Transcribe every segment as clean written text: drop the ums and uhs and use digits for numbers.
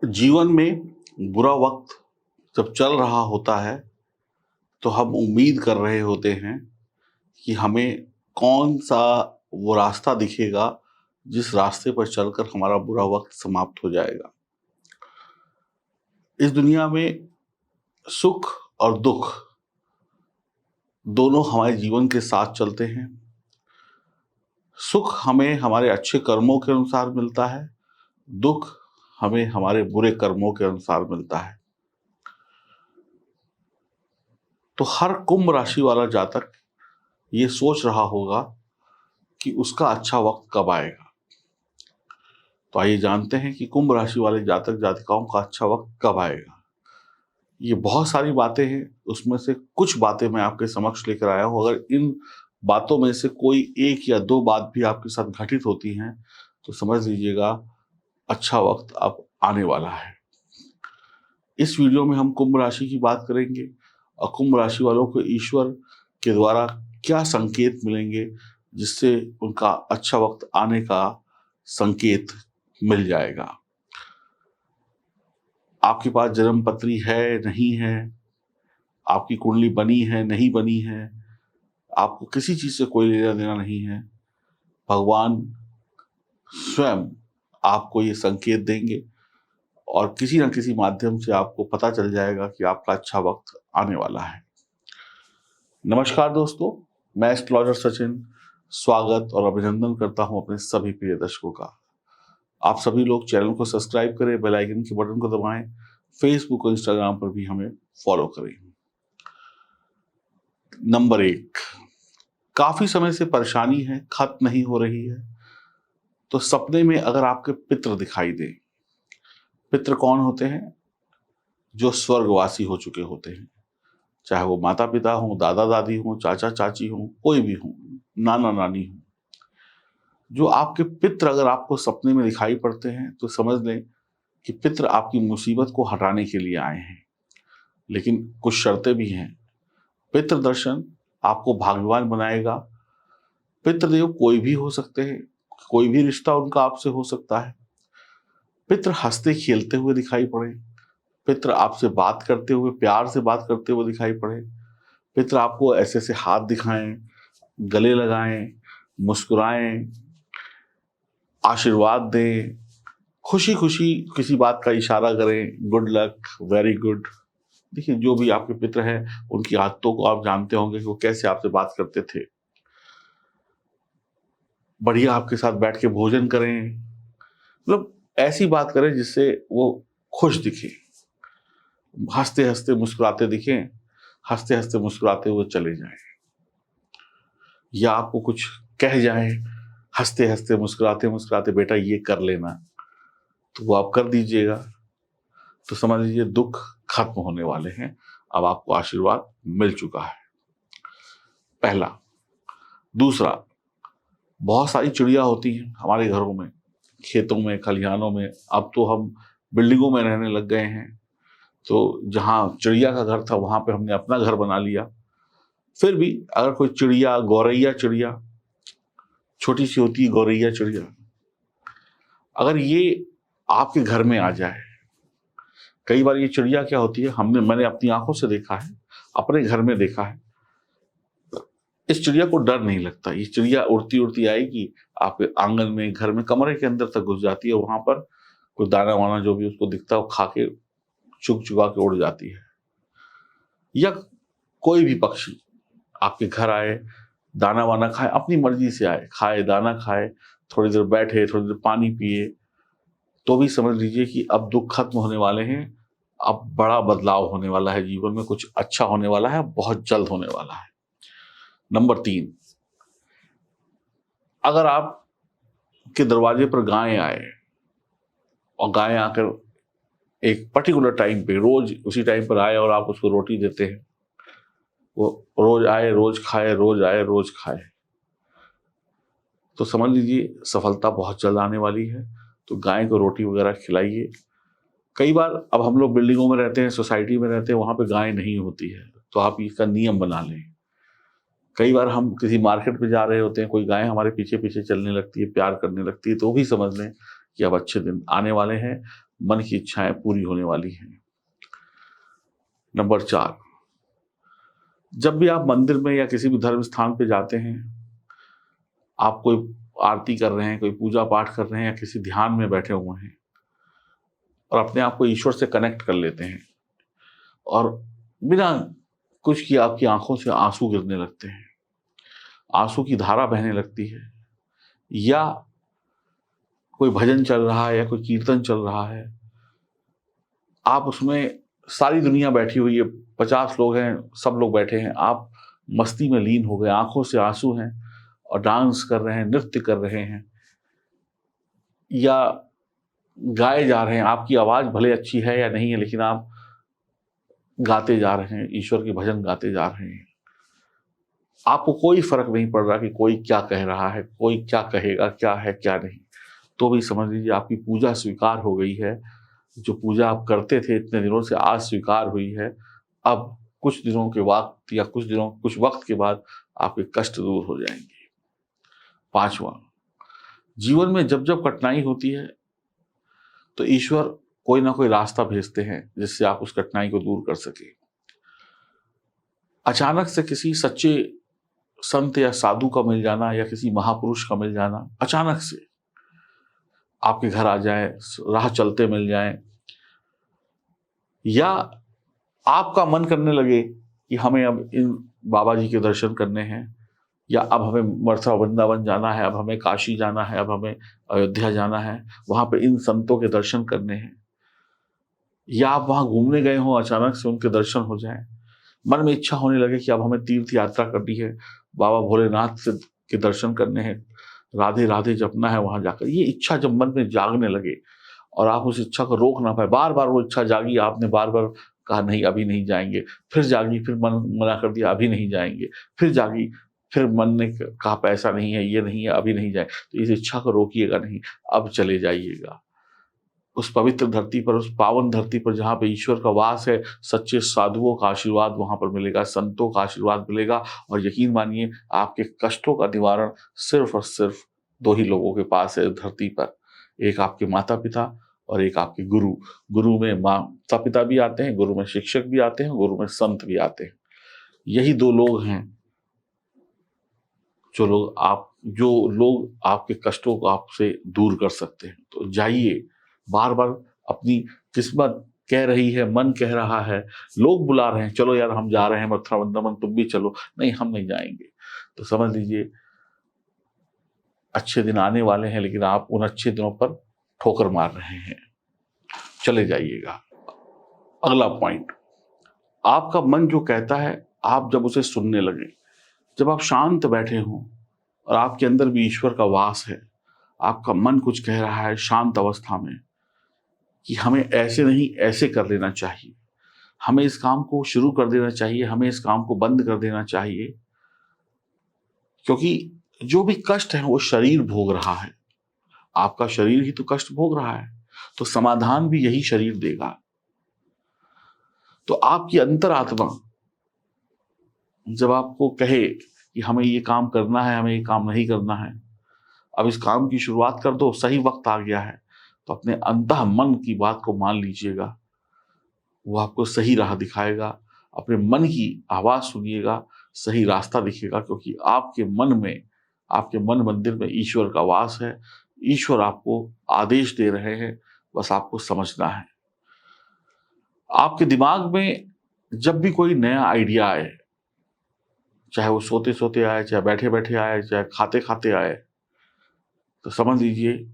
जीवन में बुरा वक्त जब चल रहा होता है तो हम उम्मीद कर रहे होते हैं कि हमें कौन सा वो रास्ता दिखेगा जिस रास्ते पर चलकर हमारा बुरा वक्त समाप्त हो जाएगा। इस दुनिया में सुख और दुख दोनों हमारे जीवन के साथ चलते हैं। सुख हमें हमारे अच्छे कर्मों के अनुसार मिलता है, दुख हमें हमारे बुरे कर्मों के अनुसार मिलता है। तो हर कुंभ राशि वाला जातक ये सोच रहा होगा कि उसका अच्छा वक्त कब आएगा। तो आइए जानते हैं कि कुंभ राशि वाले जातक जातिकाओं का अच्छा वक्त कब आएगा। ये बहुत सारी बातें हैं, उसमें से कुछ बातें मैं आपके समक्ष लेकर आया हूँ। अगर इन बातों में से कोई एक या दो बात भी आपके साथ घटित होती हैं तो समझ लीजिएगा अच्छा वक्त अब आने वाला है। इस वीडियो में हम कुंभ राशि की बात करेंगे और कुंभ राशि वालों को ईश्वर के द्वारा क्या संकेत मिलेंगे जिससे उनका अच्छा वक्त आने का संकेत मिल जाएगा। आपके पास जन्म पत्री है, नहीं है, आपकी कुंडली बनी है, नहीं बनी है, आपको किसी चीज से कोई लेना देना नहीं है, भगवान स्वयं आपको ये संकेत देंगे और किसी न किसी माध्यम से आपको पता चल जाएगा कि आपका अच्छा वक्त आने वाला है। नमस्कार दोस्तों, मैं एस्ट्रोलॉजर सचिन स्वागत और अभिनंदन करता हूं अपने सभी प्रिय दर्शकों का। आप सभी लोग चैनल को सब्सक्राइब करें, बेल आइकन के बटन को दबाएं, फेसबुक और इंस्टाग्राम पर भी हमें फॉलो करें। नंबर 1, काफी समय से परेशानी है, खत्म नहीं हो रही है। तो सपने में अगर आपके पितृ दिखाई दें, पितृ कौन होते हैं? जो स्वर्गवासी हो चुके होते हैं, चाहे वो माता पिता हो, दादा दादी हो, चाचा चाची हो, कोई भी हो, नाना नानी हो। जो आपके पितृ अगर आपको सपने में दिखाई पड़ते हैं तो समझ लें कि पितृ आपकी मुसीबत को हटाने के लिए आए हैं। लेकिन कुछ शर्तें भी हैं। पितृ दर्शन आपको भाग्यवान बनाएगा। पितृदेव कोई भी हो सकते हैं, कोई भी रिश्ता उनका आपसे हो सकता है। पितृ हंसते खेलते हुए दिखाई पड़े, पितृ आपसे बात करते हुए, प्यार से बात करते हुए दिखाई पड़े, पितृ आपको ऐसे ऐसे हाथ दिखाएं, गले लगाएं, मुस्कुराएं, आशीर्वाद दें, खुशी खुशी किसी बात का इशारा करें, गुड लक, वेरी गुड। देखिए, जो भी आपके पितृ हैं उनकी आदतों को आप जानते होंगे कि वो कैसे आपसे बात करते थे। बढ़िया आपके साथ बैठ के भोजन करें, मतलब ऐसी बात करें जिससे वो खुश दिखे, हंसते हंसते मुस्कुराते दिखें, हंसते हंसते मुस्कुराते हुए चले जाएं। या आपको कुछ कह जाएं हंसते हंसते मुस्कुराते मुस्कुराते, बेटा ये कर लेना, तो वो आप कर दीजिएगा। तो समझ लीजिए दुख खत्म होने वाले हैं, अब आपको आशीर्वाद मिल चुका है। पहला। दूसरा, बहुत सारी चिड़िया होती हैं हमारे घरों में, खेतों में, खलिहानों में। अब तो हम बिल्डिंगों में रहने लग गए हैं, तो जहाँ चिड़िया का घर था वहां पे हमने अपना घर बना लिया। फिर भी अगर कोई चिड़िया, गौरैया चिड़िया, छोटी सी होती है गौरैया चिड़िया, अगर ये आपके घर में आ जाए, कई बार ये चिड़िया क्या होती है, मैंने अपनी आंखों से देखा है, अपने घर में देखा है, इस चिड़िया को डर नहीं लगता। ये चिड़िया उड़ती उड़ती आएगी आपके आंगन में, घर में, कमरे के अंदर तक घुस जाती है। वहां पर कोई दाना वाना जो भी उसको दिखता है वो खा के चुग चुगा के उड़ जाती है। या कोई भी पक्षी आपके घर आए, दाना वाना खाए, अपनी मर्जी से आए, खाए, दाना खाए, थोड़ी देर बैठे, थोड़ी देर पानी पिए, तो भी समझ लीजिए कि अब दुख खत्म होने वाले हैं। अब बड़ा बदलाव होने वाला है, जीवन में कुछ अच्छा होने वाला है, बहुत जल्द होने वाला है। नंबर 3, अगर आपके दरवाजे पर गाय आए और गाय आकर एक पर्टिकुलर टाइम पे, रोज उसी टाइम पर आए और आप उसको रोटी देते हैं, वो रोज आए रोज खाए, रोज आए रोज खाए, तो समझ लीजिए सफलता बहुत जल्द आने वाली है। तो गाय को रोटी वगैरह खिलाइए। कई बार अब हम लोग बिल्डिंगों में रहते हैं, सोसाइटी में रहते हैं, वहां पे गाय नहीं होती है, तो आप इसका नियम बना लें। कई बार हम किसी मार्केट में जा रहे होते हैं, कोई गाय हमारे पीछे पीछे चलने लगती है, प्यार करने लगती है, तो भी समझ लें कि अब अच्छे दिन आने वाले हैं मन की इच्छाएं पूरी होने वाली हैं। नंबर 4, जब भी आप मंदिर में या किसी भी धर्म स्थान पे जाते हैं, आप कोई आरती कर रहे हैं, कोई पूजा पाठ कर रहे हैं या किसी ध्यान में बैठे हुए हैं और अपने आप को ईश्वर से कनेक्ट कर लेते हैं और बिना कुछ किए आपकी आंखों से आंसू गिरने लगते हैं, आंसू की धारा बहने लगती है, या कोई भजन चल रहा है या कोई कीर्तन चल रहा है, आप उसमें, सारी दुनिया बैठी हुई है, 50 लोग हैं, सब लोग बैठे हैं, आप मस्ती में लीन हो गए, आंखों से आंसू हैं और डांस कर रहे हैं, नृत्य कर रहे हैं या गाए जा रहे हैं, आपकी आवाज भले अच्छी है या नहीं है लेकिन आप गाते जा रहे हैं, ईश्वर के भजन गाते जा रहे हैं, आपको कोई फर्क नहीं पड़ रहा कि कोई क्या कह रहा है, कोई क्या कहेगा, क्या है क्या नहीं, तो भी समझ लीजिए आपकी पूजा स्वीकार हो गई है। जो पूजा आप करते थे इतने दिनों से, आज स्वीकार हुई है। अब कुछ दिनों के वक्त या कुछ वक्त के बाद आपके कष्ट दूर हो जाएंगे। 5वां, जीवन में जब जब कठिनाई होती है तो ईश्वर कोई ना कोई रास्ता भेजते हैं जिससे आप उस कठिनाई को दूर कर सके। अचानक से किसी सच्चे संत या साधु का मिल जाना या किसी महापुरुष का मिल जाना, अचानक से आपके घर आ जाए, राह चलते मिल जाए, या आपका मन करने लगे कि हमें अब इन बाबा जी के दर्शन करने हैं, या अब हमें मथुरा वृंदावन जाना है, अब हमें काशी जाना है, अब हमें अयोध्या जाना है, वहां पे इन संतों के दर्शन करने हैं, या आप वहां घूमने गए हो, अचानक से उनके दर्शन हो जाए, मन में इच्छा होने लगे कि अब हमें तीर्थ यात्रा करनी है, बाबा भोलेनाथ से के दर्शन करने हैं, राधे राधे जपना है वहां जाकर, ये इच्छा जब मन में जागने लगे और आप उस इच्छा को रोक ना पाए, बार बार वो इच्छा जागी, आपने बार बार कहा नहीं अभी नहीं जाएंगे, फिर जागी, फिर मन मना कर दिया अभी नहीं जाएंगे, फिर जागी, फिर मन ने कहा पैसा नहीं है, ये नहीं है, अभी नहीं जाए, तो इस इच्छा को रोकिएगा नहीं, अब चले जाइएगा उस पवित्र धरती पर, उस पावन धरती पर जहाँ पे ईश्वर का वास है। सच्चे साधुओं का आशीर्वाद वहां पर मिलेगा, संतों का आशीर्वाद मिलेगा, और यकीन मानिए आपके कष्टों का निवारण सिर्फ और सिर्फ 2 ही लोगों के पास है धरती पर, एक आपके माता पिता और एक आपके गुरु। गुरु में माता पिता भी आते हैं, गुरु में शिक्षक भी आते हैं, गुरु में संत भी आते हैं। यही 2 लोग हैं जो लोग आपके कष्टों को आपसे दूर कर सकते हैं। तो जाइए, बार बार अपनी किस्मत कह रही है, मन कह रहा है, लोग बुला रहे हैं, चलो यार हम जा रहे हैं मथुरा वृंदावन, तुम भी चलो, नहीं हम नहीं जाएंगे, तो समझ लीजिए अच्छे दिन आने वाले हैं, लेकिन आप उन अच्छे दिनों पर ठोकर मार रहे हैं। चले जाइएगा। अगला पॉइंट, आपका मन जो कहता है, आप जब उसे सुनने लगे, जब आप शांत बैठे हों और आपके अंदर भी ईश्वर का वास है, आपका मन कुछ कह रहा है शांत अवस्था में कि हमें ऐसे नहीं ऐसे कर लेना चाहिए, हमें इस काम को शुरू कर देना चाहिए, हमें इस काम को बंद कर देना चाहिए, क्योंकि जो भी कष्ट है वो शरीर भोग रहा है, आपका शरीर ही तो कष्ट भोग रहा है, तो समाधान भी यही शरीर देगा। तो आपकी अंतरात्मा जब आपको कहे कि हमें ये काम करना है, हमें ये काम नहीं करना है, अब इस काम की शुरुआत कर दो, सही वक्त आ गया है, तो अपने अंतः मन की बात को मान लीजिएगा, वो आपको सही राह दिखाएगा। अपने मन की आवाज सुनिएगा, सही रास्ता दिखेगा, क्योंकि आपके मन में, आपके मन मंदिर में ईश्वर का वास है। ईश्वर आपको आदेश दे रहे हैं, बस आपको समझना है। आपके दिमाग में जब भी कोई नया आइडिया आए, चाहे वो सोते सोते आए, चाहे बैठे बैठे आए, चाहे खाते खाते आए, तो समझ लीजिए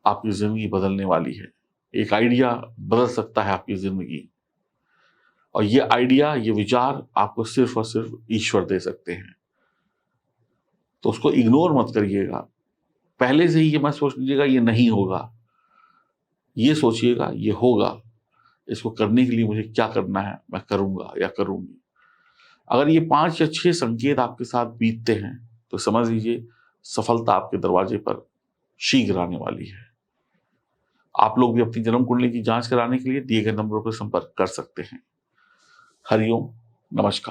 आपकी जिंदगी बदलने वाली है। एक आइडिया बदल सकता है आपकी जिंदगी, और ये आइडिया, ये विचार आपको सिर्फ और सिर्फ ईश्वर दे सकते हैं। तो उसको इग्नोर मत करिएगा। पहले से ही ये मत सोच लीजिएगा ये नहीं होगा, ये सोचिएगा ये होगा, इसको करने के लिए मुझे क्या करना है, मैं करूंगा या करूंगी। अगर ये 5 या 6 संकेत आपके साथ बीतते हैं तो समझ लीजिए सफलता आपके दरवाजे पर शीघ्र आने वाली है। आप लोग भी अपनी जन्म कुंडली की जांच कराने के लिए दिए गए नंबरों पर संपर्क कर सकते हैं। हरिओम, नमस्कार।